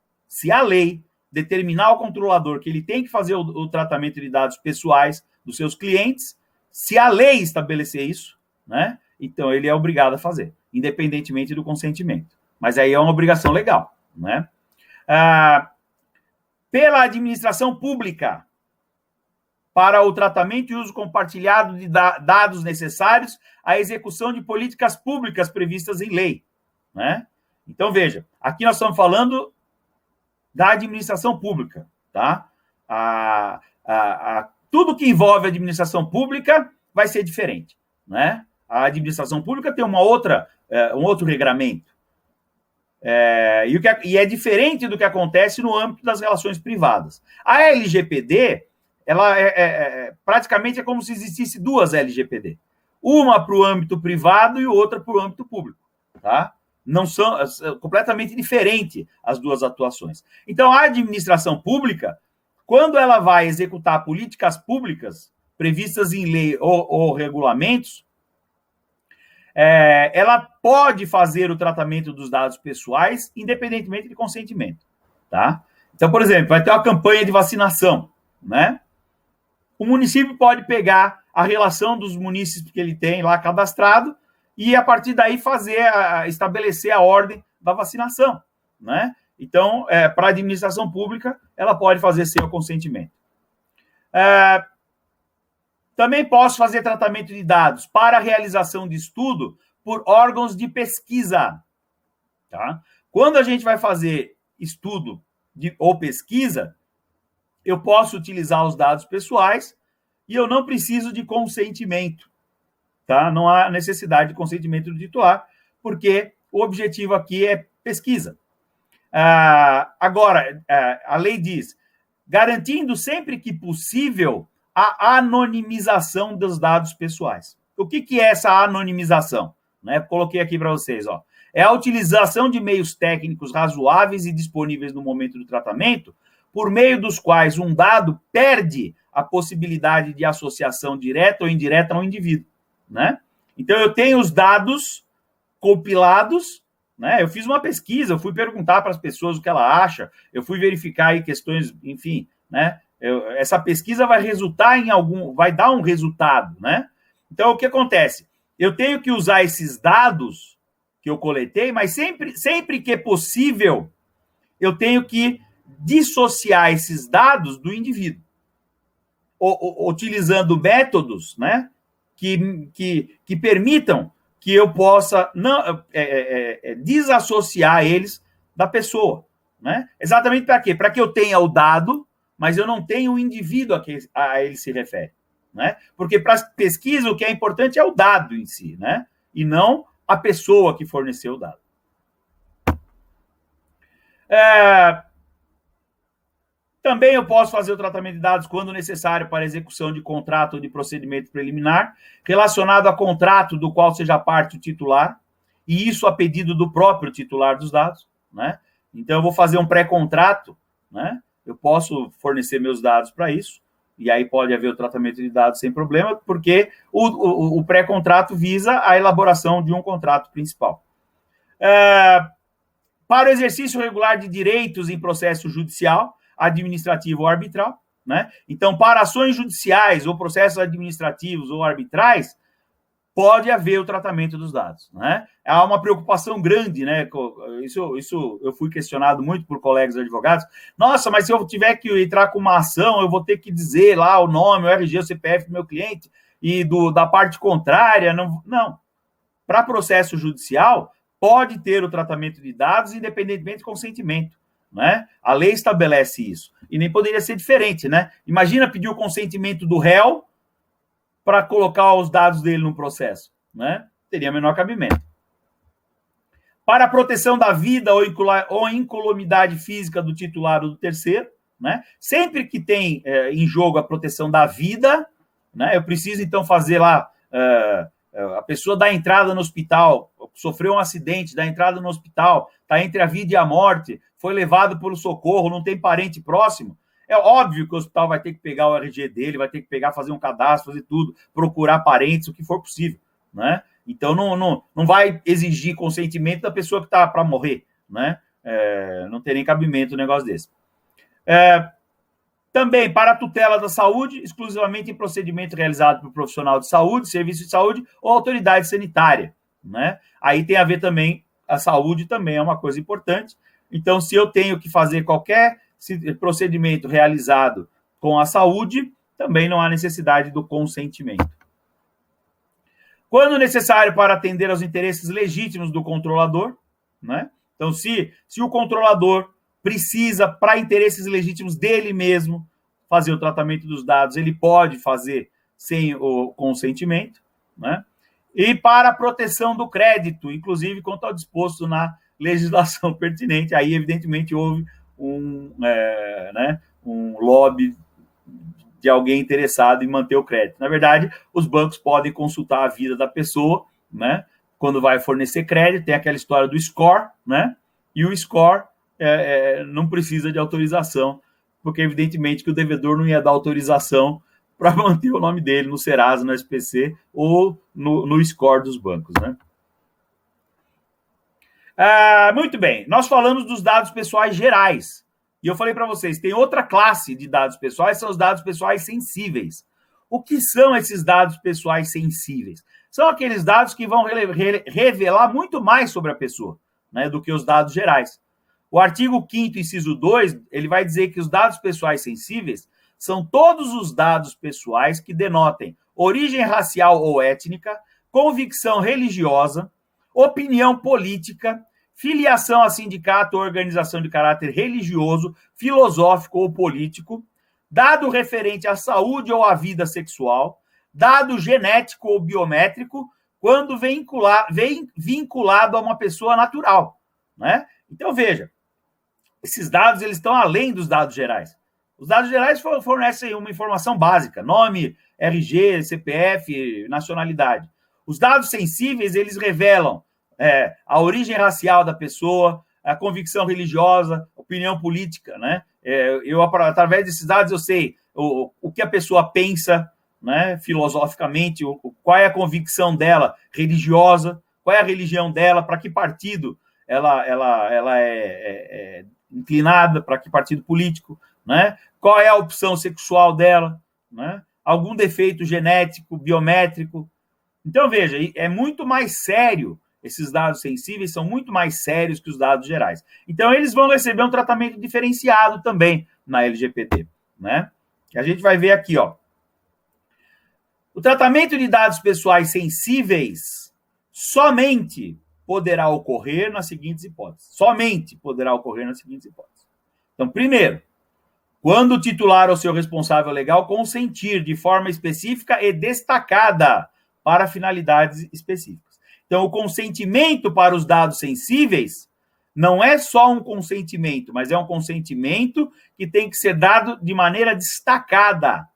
que ele tem que fazer o tratamento de dados pessoais dos seus clientes, se a lei estabelecer isso, né, então ele é obrigado a fazer, independentemente do consentimento. Mas aí é uma obrigação legal, né? Pela administração pública, para o tratamento e uso compartilhado de dados necessários à execução de políticas públicas previstas em lei, né? Então, veja, aqui nós estamos falando da administração pública, tá? Tudo que envolve a administração pública vai ser diferente, né? A administração pública tem um outro regramento. E é diferente do que acontece no âmbito das relações privadas. A LGPD, ela praticamente é como se existisse duas LGPD. Uma para o âmbito privado e outra para o âmbito público, tá? Não são completamente diferentes as duas atuações. Então, a administração pública, quando ela vai executar políticas públicas previstas em lei ou regulamentos, ela pode fazer o tratamento dos dados pessoais independentemente de consentimento, tá? Então, por exemplo, vai ter uma campanha de vacinação, né? O município pode pegar a relação dos munícipes que ele tem lá cadastrado e, a partir daí, estabelecer a ordem da vacinação, né? Então, para a administração pública, ela pode fazer sem o consentimento. Também posso fazer tratamento de dados para a realização de estudo por órgãos de pesquisa, tá? Quando a gente vai fazer estudo ou pesquisa, eu posso utilizar os dados pessoais e eu não preciso de consentimento, tá? Não há necessidade de consentimento do titular, porque o objetivo aqui é pesquisa. Agora, a lei diz, garantindo sempre que possível a anonimização dos dados pessoais. O que é essa anonimização? Né? Coloquei aqui para vocês, ó. É a utilização de meios técnicos razoáveis e disponíveis no momento do tratamento, por meio dos quais um dado perde a possibilidade de associação direta ou indireta ao indivíduo, né? Então, eu tenho os dados compilados, né? Eu fiz uma pesquisa, eu fui perguntar para as pessoas o que ela acha, eu fui verificar aí questões, enfim, né? Essa pesquisa vai resultar vai dar um resultado, né? Então, o que acontece? Eu tenho que usar esses dados que eu coletei, mas sempre que é possível, eu tenho que dissociar esses dados do indivíduo, utilizando métodos, né, que permitam que eu possa desassociar eles da pessoa, né? Exatamente para quê? Para que eu tenha o dado, mas eu não tenho o indivíduo a ele se refere, né? Porque para pesquisa o que é importante é o dado em si, né? E não a pessoa que forneceu o dado. Também eu posso fazer o tratamento de dados quando necessário para execução de contrato ou de procedimento preliminar, relacionado a contrato do qual seja parte o titular, e isso a pedido do próprio titular dos dados, né? Então, eu vou fazer um pré-contrato, né? Eu posso fornecer meus dados para isso, e aí pode haver o tratamento de dados sem problema, porque o pré-contrato visa a elaboração de um contrato principal. Para o exercício regular de direitos em processo judicial, administrativo ou arbitral, né? Então, para ações judiciais ou processos administrativos ou arbitrais, pode haver o tratamento dos dados, né? Há uma preocupação grande, né? Isso eu fui questionado muito por colegas advogados. Nossa, mas se eu tiver que entrar com uma ação, eu vou ter que dizer lá o nome, o RG, o CPF do meu cliente e da parte contrária. Não. Para processo judicial, pode ter o tratamento de dados independentemente de consentimento, né? A lei estabelece isso. E nem poderia ser diferente, né? Imagina pedir o consentimento do réu para colocar os dados dele no processo, né? Teria menor cabimento. Para a proteção da vida ou incolumidade física do titular ou do terceiro, né? Sempre que tem em jogo a proteção da vida, né? Eu preciso, então, fazer lá... a pessoa dá entrada no hospital, sofreu um acidente, dá entrada no hospital, está entre a vida e a morte, foi levado pelo socorro, não tem parente próximo. É óbvio que o hospital vai ter que pegar o RG dele, vai ter que pegar, fazer um cadastro, fazer tudo, procurar parentes, o que for possível, né? Então, não vai exigir consentimento da pessoa que está para morrer, né? Não tem nem cabimento um negócio desse. Também, para a tutela da saúde, exclusivamente em procedimento realizado por profissional de saúde, serviço de saúde ou autoridade sanitária, né? Aí tem a ver também, a saúde também é uma coisa importante. Então, se eu tenho que fazer qualquer procedimento realizado com a saúde, também não há necessidade do consentimento. Quando necessário para atender aos interesses legítimos do controlador, né? Então, se o controlador precisa, para interesses legítimos dele mesmo, fazer o tratamento dos dados, ele pode fazer sem o consentimento, né? E para a proteção do crédito, inclusive quanto ao disposto na legislação pertinente, aí evidentemente houve um lobby de alguém interessado em manter o crédito. Na verdade, os bancos podem consultar a vida da pessoa, né? Quando vai fornecer crédito, tem aquela história do score, né? E o score não precisa de autorização, porque evidentemente que o devedor não ia dar autorização para manter o nome dele no Serasa, no SPC ou no score dos bancos, né? Muito bem, nós falamos dos dados pessoais gerais. E eu falei para vocês, tem outra classe de dados pessoais, são os dados pessoais sensíveis. O que são esses dados pessoais sensíveis? São aqueles dados que vão revelar muito mais sobre a pessoa, né, do que os dados gerais. O artigo 5º, inciso 2, ele vai dizer que os dados pessoais sensíveis são todos os dados pessoais que denotem origem racial ou étnica, convicção religiosa, opinião política, filiação a sindicato ou organização de caráter religioso, filosófico ou político, dado referente à saúde ou à vida sexual, dado genético ou biométrico, quando vem vinculado a uma pessoa natural, né? Então, veja, esses dados eles estão além dos dados gerais. Os dados gerais fornecem uma informação básica, nome, RG, CPF, nacionalidade. Os dados sensíveis, eles revelam a origem racial da pessoa, a convicção religiosa, opinião política, né? Eu, através desses dados, eu sei o que a pessoa pensa, né, filosoficamente, qual é a convicção dela religiosa, qual é a religião dela, para que partido ela é inclinada, para que partido político, né? Qual é a opção sexual dela, né? Algum defeito genético, biométrico. Então, veja, é muito mais sério. Esses dados sensíveis são muito mais sérios que os dados gerais. Então, eles vão receber um tratamento diferenciado também na LGPD, né? Que a gente vai ver aqui, ó. O tratamento de dados pessoais sensíveis somente poderá ocorrer nas seguintes hipóteses. Somente poderá ocorrer nas seguintes hipóteses. Então, primeiro, quando o titular ou seu responsável legal consentir de forma específica e destacada para finalidades específicas. Então, o consentimento para os dados sensíveis não é só um consentimento, mas é um consentimento que tem que ser dado de maneira destacada,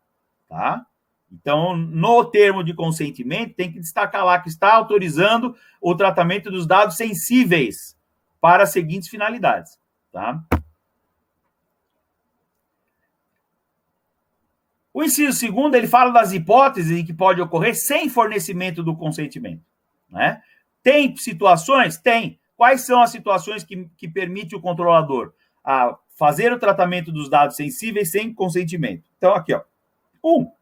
tá? Então, no termo de consentimento, tem que destacar lá que está autorizando o tratamento dos dados sensíveis para as seguintes finalidades, tá? O inciso segundo, ele fala das hipóteses em que pode ocorrer sem fornecimento do consentimento, né? Tem situações? Tem. Quais são as situações que permite o controlador a fazer o tratamento dos dados sensíveis sem consentimento? Então, aqui, ó. 1.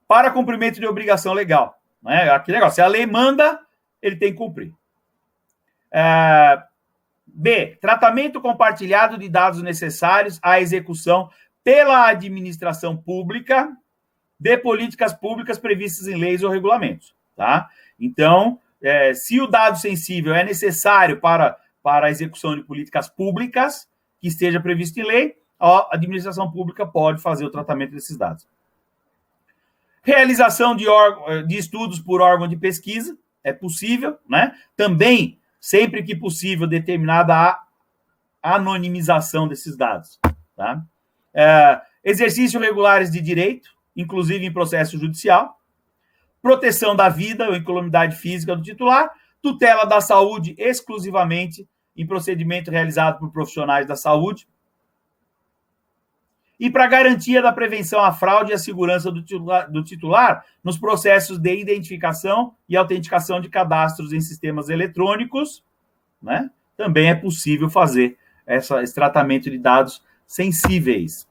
Para cumprimento de obrigação legal, né? Aqui, legal. Se a lei manda, ele tem que cumprir. B. Tratamento compartilhado de dados necessários à execução pela administração pública de políticas públicas previstas em leis ou regulamentos, tá? Então, se o dado sensível é necessário para a execução de políticas públicas que esteja previsto em lei, a administração pública pode fazer o tratamento desses dados. Realização de estudos por órgão de pesquisa, é possível, né? Também, sempre que possível, determinada a anonimização desses dados, tá? Exercício regulares de direito, inclusive em processo judicial, proteção da vida ou incolumidade física do titular, tutela da saúde exclusivamente em procedimento realizado por profissionais da saúde, e para garantia da prevenção à fraude e à segurança do titular nos processos de identificação e autenticação de cadastros em sistemas eletrônicos, né? Também é possível fazer esse tratamento de dados sensíveis.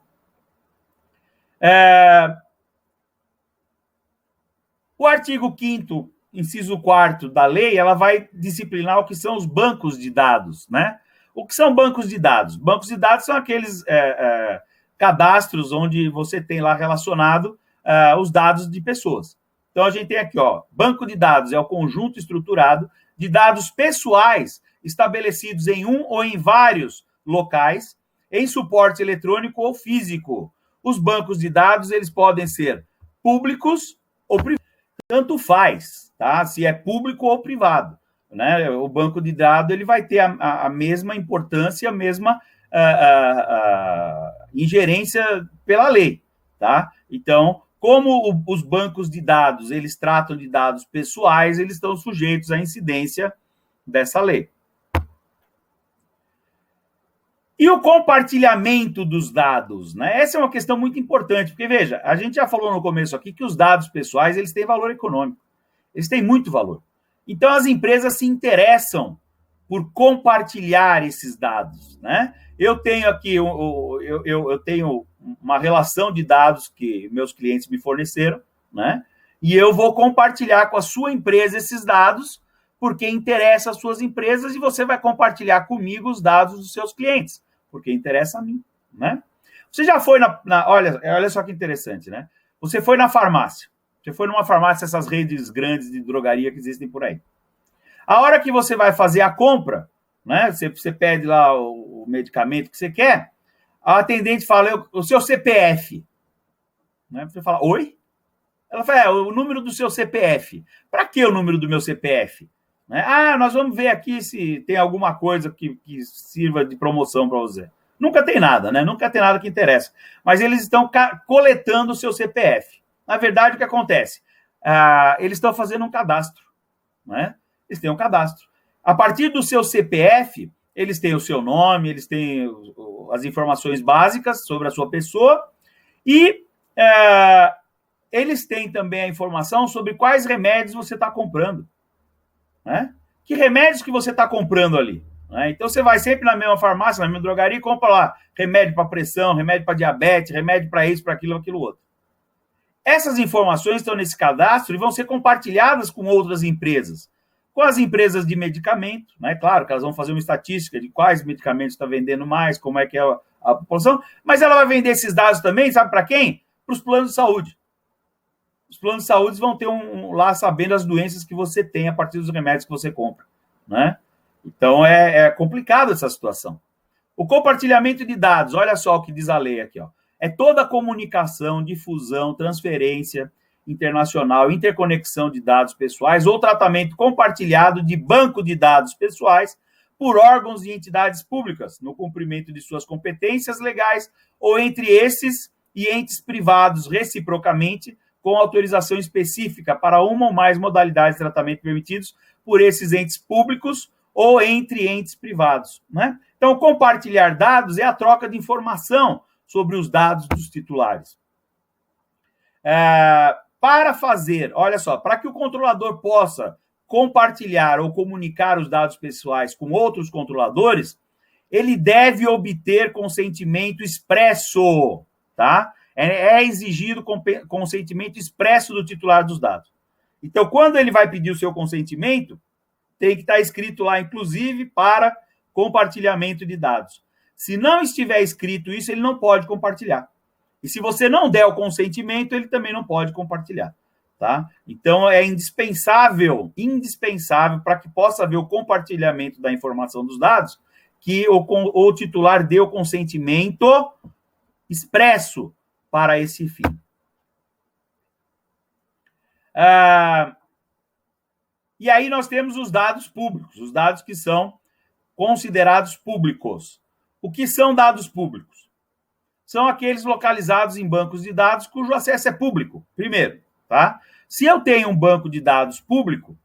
O artigo 5º, inciso 4º da lei, ela vai disciplinar o que são os bancos de dados, né? O que são bancos de dados? Bancos de dados são aqueles cadastros onde você tem lá relacionado os dados de pessoas. Então, a gente tem aqui, ó, banco de dados é o conjunto estruturado de dados pessoais estabelecidos em um ou em vários locais, em suporte eletrônico ou físico. Os bancos de dados, eles podem ser públicos ou privados. Tanto faz, tá? Se é público ou privado, né? O banco de dados ele vai ter a mesma importância, a mesma ingerência pela lei, tá? Então, como os bancos de dados eles tratam de dados pessoais, eles estão sujeitos à incidência dessa lei. E o compartilhamento dos dados, né? Essa é uma questão muito importante, porque, veja, a gente já falou no começo aqui que os dados pessoais, eles têm valor econômico. Eles têm muito valor. Então, as empresas se interessam por compartilhar esses dados, né? Eu tenho aqui, eu tenho uma relação de dados que meus clientes me forneceram, né? E eu vou compartilhar com a sua empresa esses dados, porque interessa às suas empresas, e você vai compartilhar comigo os dados dos seus clientes, porque interessa a mim, né? Você já foi olha só que interessante, né? Você foi na farmácia. Você foi numa farmácia, essas redes grandes de drogaria que existem por aí. A hora que você vai fazer a compra, né? Você pede lá o medicamento que você quer, a atendente fala, o seu CPF. Né? Você fala, oi? Ela fala, o número do seu CPF. Para que o número do meu CPF? Né? Nós vamos ver aqui se tem alguma coisa que sirva de promoção para você. Nunca tem nada, né? Nunca tem nada que interessa. Mas eles estão coletando o seu CPF. Na verdade, o que acontece? Eles estão fazendo um cadastro, né? Eles têm um cadastro. A partir do seu CPF, eles têm o seu nome, eles têm as informações básicas sobre a sua pessoa e eles têm também a informação sobre quais remédios você está comprando, né? Que remédios que você está comprando ali, né? Então, você vai sempre na mesma farmácia, na mesma drogaria e compra lá remédio para pressão, remédio para diabetes, remédio para isso, para aquilo, outro. Essas informações estão nesse cadastro e vão ser compartilhadas com outras empresas. Com as empresas de medicamento, né? Claro que elas vão fazer uma estatística de quais medicamentos está vendendo mais, como é que é a população, mas ela vai vender esses dados também, sabe para quem? Para os planos de saúde. Os planos de saúde vão ter lá sabendo as doenças que você tem a partir dos remédios que você compra, né? Então é complicado essa situação. O compartilhamento de dados, olha só o que diz a lei aqui, ó. É toda a comunicação, difusão, transferência internacional, interconexão de dados pessoais ou tratamento compartilhado de banco de dados pessoais por órgãos e entidades públicas, no cumprimento de suas competências legais ou entre esses e entes privados, reciprocamente, com autorização específica para uma ou mais modalidades de tratamento permitidos por esses entes públicos ou entre entes privados, né? Então, compartilhar dados é a troca de informação sobre os dados dos titulares. Para fazer, olha só, para que o controlador possa compartilhar ou comunicar os dados pessoais com outros controladores, ele deve obter consentimento expresso, tá? É exigido consentimento expresso do titular dos dados. Então, quando ele vai pedir o seu consentimento, tem que estar escrito lá, inclusive, para compartilhamento de dados. Se não estiver escrito isso, ele não pode compartilhar. E se você não der o consentimento, ele também não pode compartilhar, tá? Então, é indispensável para que possa haver o compartilhamento da informação dos dados, que o titular dê o consentimento expresso para esse fim. E aí nós temos os dados públicos, os dados que são considerados públicos. O que são dados públicos? São aqueles localizados em bancos de dados cujo acesso é público, primeiro, tá? Se eu tenho um banco de dados público,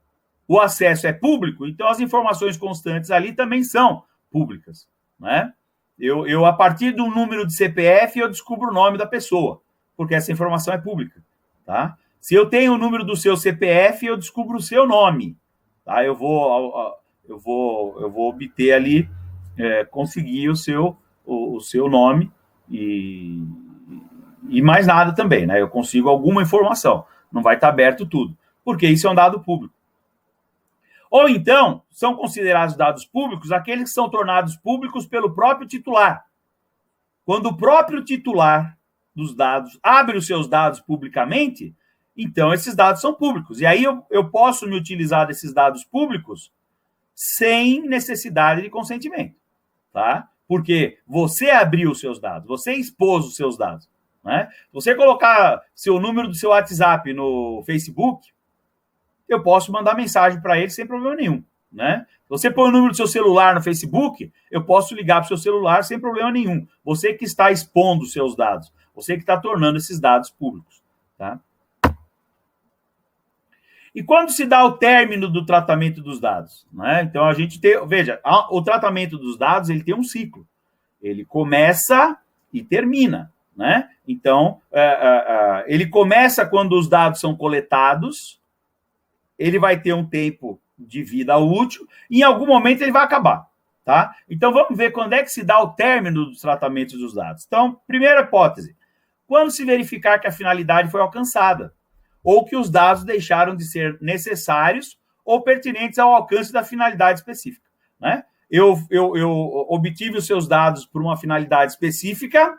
o acesso é público, então as informações constantes ali também são públicas, né? Eu a partir do número de CPF, eu descubro o nome da pessoa, porque essa informação é pública, tá? Se eu tenho o número do seu CPF, eu descubro o seu nome, tá? Eu vou obter ali, conseguir o seu nome e mais nada também, né? Eu consigo alguma informação, não vai estar aberto tudo, porque isso é um dado público. Ou então, são considerados dados públicos aqueles que são tornados públicos pelo próprio titular. Quando o próprio titular dos dados abre os seus dados publicamente, então esses dados são públicos. E aí eu posso me utilizar desses dados públicos sem necessidade de consentimento, tá? Porque você abriu os seus dados, você expôs os seus dados, né? Se você colocar o número do seu WhatsApp no Facebook, eu posso mandar mensagem para ele sem problema nenhum, né? Se você põe o número do seu celular no Facebook, eu posso ligar para o seu celular sem problema nenhum. Você que está expondo os seus dados, você que está tornando esses dados públicos, tá? E quando se dá o término do tratamento dos dados, né? Então, a gente tem... Veja, o tratamento dos dados, ele tem um ciclo. Ele começa e termina, né? Então, ele começa quando os dados são coletados, ele vai ter um tempo de vida útil, e em algum momento ele vai acabar, tá? Então, vamos ver quando é que se dá o término dos tratamentos dos dados. Então, primeira hipótese, quando se verificar que a finalidade foi alcançada, ou que os dados deixaram de ser necessários ou pertinentes ao alcance da finalidade específica, né? Eu obtive os seus dados por uma finalidade específica,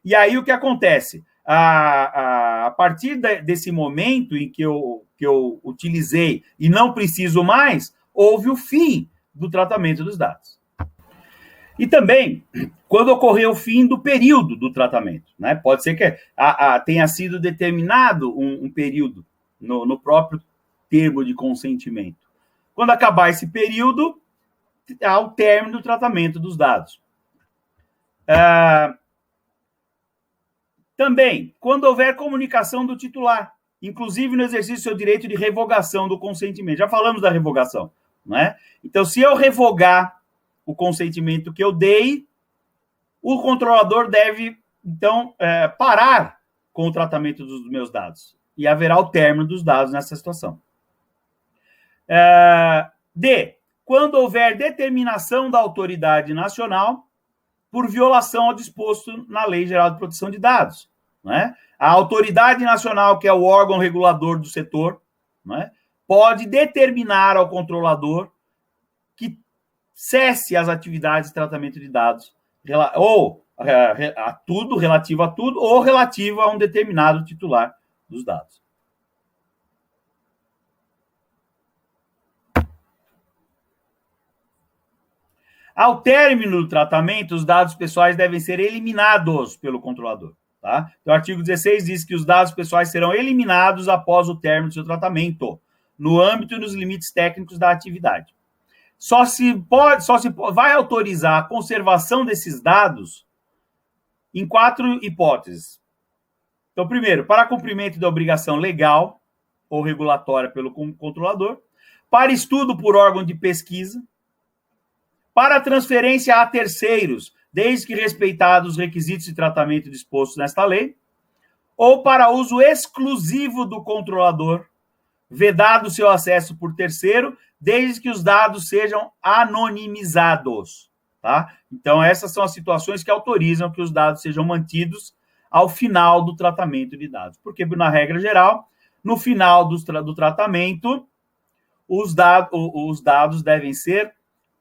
e aí o que acontece? A partir desse momento em que eu utilizei e não preciso mais, houve o fim do tratamento dos dados. E também, quando ocorreu o fim do período do tratamento, né? Pode ser que tenha sido determinado um período no próprio termo de consentimento. Quando acabar esse período, há o término do tratamento dos dados. Também, quando houver comunicação do titular, inclusive no exercício do seu direito de revogação do consentimento. Já falamos da revogação, não é? Então, se eu revogar o consentimento que eu dei, o controlador deve, então, parar com o tratamento dos meus dados. E haverá o término dos dados nessa situação. D. Quando houver determinação da autoridade nacional por violação ao disposto na Lei Geral de Proteção de Dados, né? A autoridade nacional, que é o órgão regulador do setor, né, pode determinar ao controlador que cesse as atividades de tratamento de dados, ou relativo a tudo, ou relativo a um determinado titular dos dados. Ao término do tratamento, os dados pessoais devem ser eliminados pelo controlador. Tá? Então, o artigo 16 diz que os dados pessoais serão eliminados após o término do seu tratamento, no âmbito e nos limites técnicos da atividade. Só se vai autorizar a conservação desses dados em 4 hipóteses. Então, primeiro, para cumprimento da obrigação legal ou regulatória pelo controlador, para estudo por órgão de pesquisa, para transferência a terceiros, desde que respeitados os requisitos de tratamento dispostos nesta lei, ou para uso exclusivo do controlador, vedado seu acesso por terceiro, desde que os dados sejam anonimizados. Tá? Então, essas são as situações que autorizam que os dados sejam mantidos ao final do tratamento de dados. Porque, na regra geral, no final do tratamento, os dados devem ser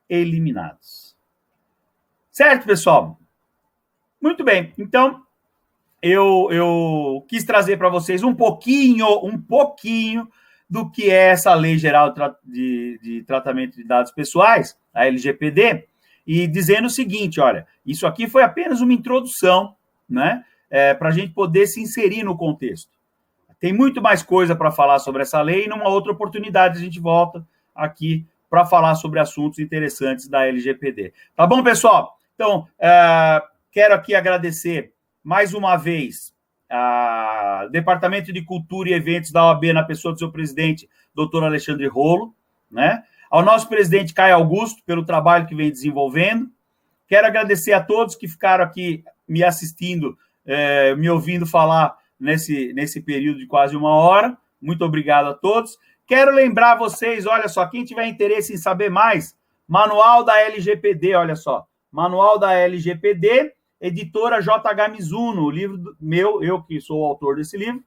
eliminados. Certo, pessoal? Muito bem. Então, eu quis trazer para vocês um pouquinho do que é essa Lei Geral de Tratamento de Dados Pessoais, a LGPD, e dizendo o seguinte, olha, isso aqui foi apenas uma introdução, né, para a gente poder se inserir no contexto. Tem muito mais coisa para falar sobre essa lei, e numa outra oportunidade a gente volta aqui para falar sobre assuntos interessantes da LGPD. Tá bom, pessoal? Então, quero aqui agradecer mais uma vez ao Departamento de Cultura e Eventos da OAB, na pessoa do seu presidente, doutor Alexandre Rolo, né? Ao nosso presidente Caio Augusto, pelo trabalho que vem desenvolvendo. Quero agradecer a todos que ficaram aqui me assistindo, me ouvindo falar nesse período de quase 1 hora. Muito obrigado a todos. Quero lembrar vocês, olha só, quem tiver interesse em saber mais, Manual da LGPD, olha só, Manual da LGPD, editora JH Mizuno, o livro meu, eu que sou o autor desse livro.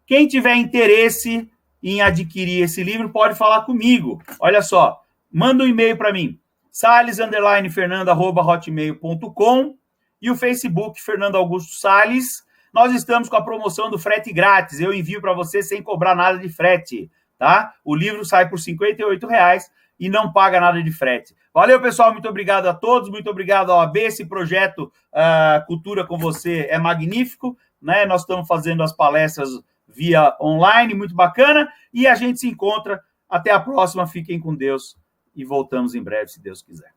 Quem tiver interesse em adquirir esse livro, pode falar comigo. Olha só, manda um e-mail para mim, sales_fernando@hotmail.com, e o Facebook, Fernando Augusto Sales. Nós estamos com a promoção do frete grátis, eu envio para você sem cobrar nada de frete, tá? O livro sai por R$ 58,00 e não paga nada de frete. Valeu, pessoal, muito obrigado a todos, muito obrigado ao AB. Esse projeto Cultura com Você é magnífico, né? Nós estamos fazendo as palestras via online, muito bacana, e a gente se encontra. Até a próxima, fiquem com Deus e voltamos em breve, se Deus quiser.